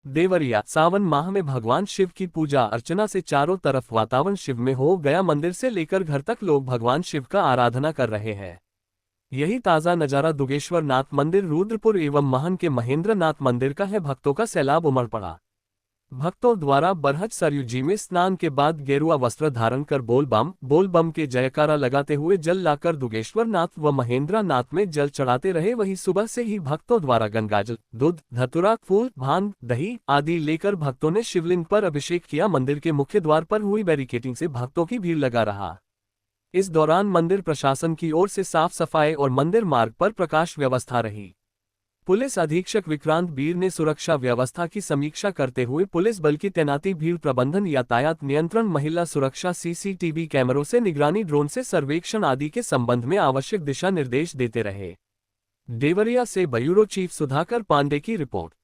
देवरिया सावन माह में भगवान शिव की पूजा अर्चना से चारों तरफ वातावरण शिवमय हो गया। मंदिर से लेकर घर तक लोग भगवान शिव का आराधना कर रहे हैं। यही ताजा नजारा दुगेश्वर नाथ मंदिर रुद्रपुर एवं महन के महेंद्र नाथ मंदिर का है। भक्तों का सैलाब उमड़ पड़ा। भक्तों द्वारा बरहज सरयू जी में स्नान के बाद गेरुआ वस्त्र धारण कर बोल बम के जयकारा लगाते हुए जल लाकर दुगेश्वर नाथ व महेंद्र नाथ में जल चढ़ाते रहे। वहीं सुबह से ही भक्तों द्वारा गंगाजल, दूध, धतूरा, फूल, भांग, दही आदि लेकर भक्तों ने शिवलिंग पर अभिषेक किया। मंदिर के मुख्य द्वार पर हुई बैरिकेडिंग से भक्तों की भीड़ लगा रहा। इस दौरान मंदिर प्रशासन की ओर से साफ सफाई और मंदिर मार्ग पर प्रकाश व्यवस्था रही। पुलिस अधीक्षक विक्रांत बीर ने सुरक्षा व्यवस्था की समीक्षा करते हुए पुलिस बल की तैनाती, भीड़ प्रबंधन, यातायात नियंत्रण, महिला सुरक्षा, सीसीटीवी कैमरों से निगरानी, ड्रोन से सर्वेक्षण आदि के संबंध में आवश्यक दिशा निर्देश देते रहे। देवरिया से ब्यूरो चीफ सुधाकर पांडे की रिपोर्ट।